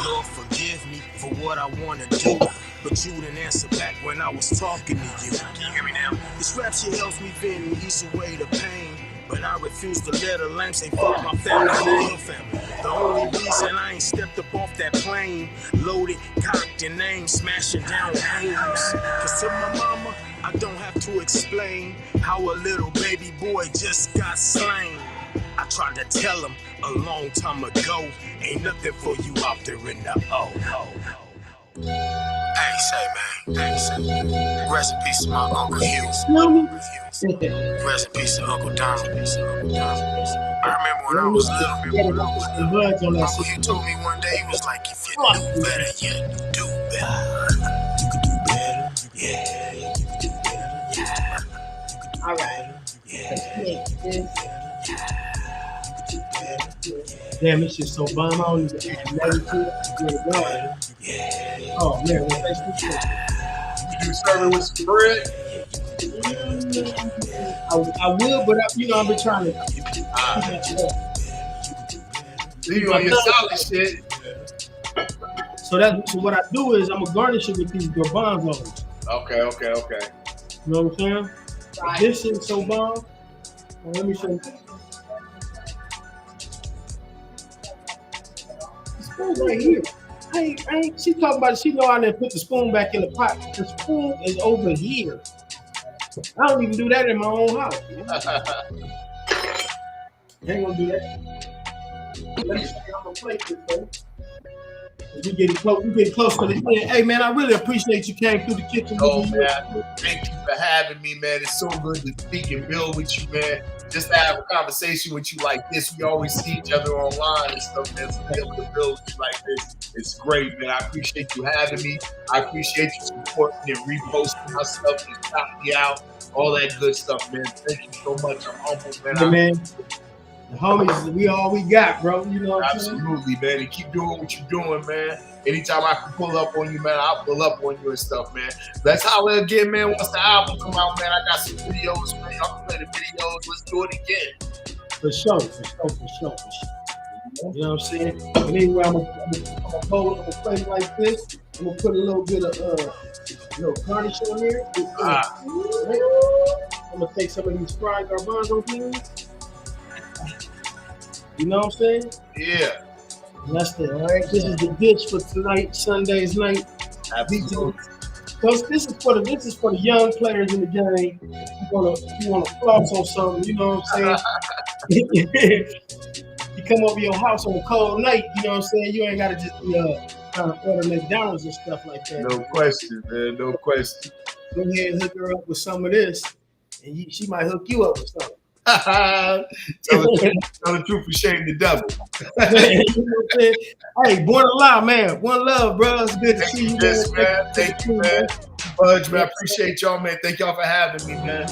Lord forgive me for what I wanna do, but you didn't answer back when I was talking to you. Can you hear me now? This rap shit helps me vent and ease away the pain, but I refuse to let a lame say fuck my family and your family. The only reason I ain't stepped up off that plane, loaded, cocked and aimed, smashing down homes. Cause to my mama, I don't have to explain how a little baby boy just got slain. I tried to tell him a long time ago, ain't nothing for you out there in the Hey, say man, rest in peace to my Uncle Hugh. Rest in peace to Uncle Donald. I remember when I was little, Uncle Hugh told me one day, he was like, if you knew better, you do better. You could do better, yeah. You could do better, yeah. All right. Yeah. Damn, this shit so bomb. I don't even never see it. Oh man, well, thanks for sharing. You do serving with some bread? I will, but I've been trying to. You on your solid shit. So what I do is I'm gonna garnish it with these garbanzos. Okay. You know what I'm saying? Right. This shit's so bomb. Well, let me show you. The spoon right here. I ain't. She talking about. She know I didn't put the spoon back in the pot. The spoon is over here. I don't even do that in my own house. I ain't gonna do that. Let me show you how I'm gonna play this, though. We getting close to the end. Hey man, I really appreciate you came through the kitchen. Oh man, thank you for having me, man. It's so good to speak and build with you, man. Just to have a conversation with you like this. We always see each other online and stuff, man. So to be able to build with you like this, it's great, man. I appreciate you having me. I appreciate you supporting and reposting my stuff and shouting me out. All that good stuff, man. Thank you so much. I'm humble, man. Hey, man. The homies, we all we got, bro. You know what I'm saying? Absolutely, man. And keep doing what you're doing, man. Anytime I can pull up on you, man, I'll pull up on you and stuff, man. Let's holler again, man. Once the album come out, man, I got some videos, man. Y'all can play the videos. Let's do it again. For sure. You know what I'm saying? And anyway, I'm gonna play like this. I'm gonna put a little bit of garnish on there. I'm gonna take some of these fried garbanzo beans. You know what I'm saying? Yeah, And that's this is the dish for tonight, Sunday's night. absolutely. Because this is for the young players in the game. You wanna floss on something, you know what I'm saying? You come over your house on a cold night, you know what I'm saying? You ain't gotta just be trying to order McDonald's and stuff like that. No question, man. No question. Go ahead and hook her up with some of this, and she might hook you up with something. tell the truth and shame the devil. You know what I'm saying? Hey, born alive, man. One love, bro. It's good to see you, man. Thank you, man. Budge, man. I appreciate y'all, man. Thank y'all for having me, man.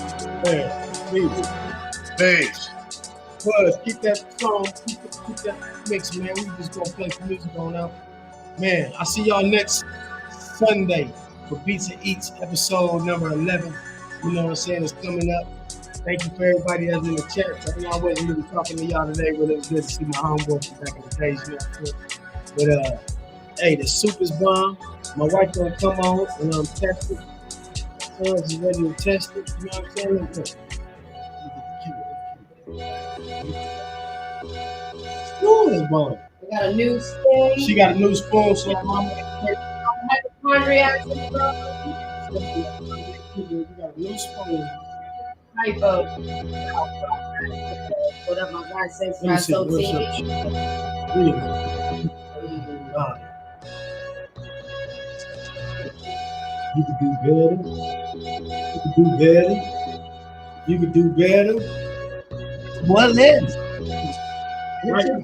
Thanks. Buzz, keep that song, keep that mix, man. We just gonna play some music on out. Man, I'll see y'all next Sunday for Beats and Eats, episode number 11. You know what I'm saying? It's coming up. Thank you for everybody that's in the chat. I know I wasn't really talking to y'all today, but it was good to see my homeboy from back in the days. You know? But hey, the soup is bomb. My wife gonna come on and test it. Sons is ready to test it. You know what I'm saying? Look. Spoon is bomb. We got a new spoon. She got a new spoon, so Hypochondriac we got a new spoon. type of whatever my guy says for Let me see, SOT. what's up? Really? You could do better. You could do better. You could do better. What is? Right. You can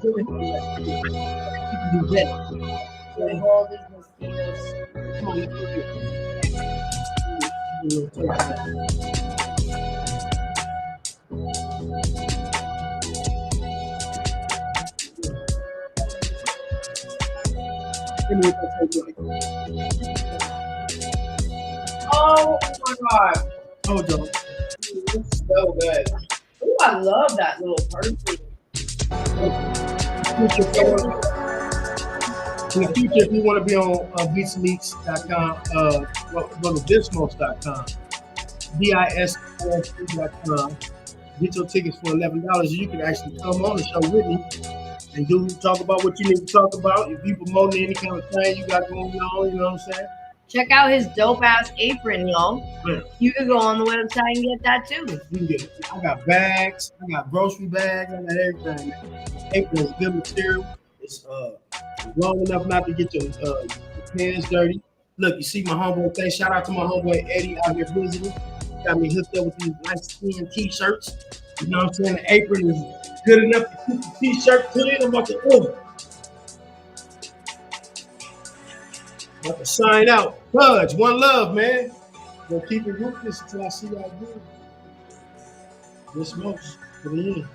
do better. All these mosquitoes. Come on, let's do it. Oh my god. Hold on. It's so good. Oh, I love that little person. In the future, if you want to be on beatsmeats.com, go to dismos.com, dismos.com. Get your tickets for $11. You can actually come on the show with me and talk about what you need to talk about. If you promoting any kind of thing you got going on, you know what I'm saying? Check out his dope ass apron, y'all. Yeah. You can go on the website and get that too. You can get it. I got bags, I got grocery bags, I got everything. Apron is good material. It's long enough not to get your hands dirty. Look, you see my homeboy thing. Shout out to my homeboy Eddie out here visiting. Got me hooked up with these nice skin t-shirts. You know what I'm saying? The apron is good enough to keep the t-shirt to it. I'm about to sign out. Fudge, one love, man. Gonna keep it ruthless until I see y'all again. This most for the end.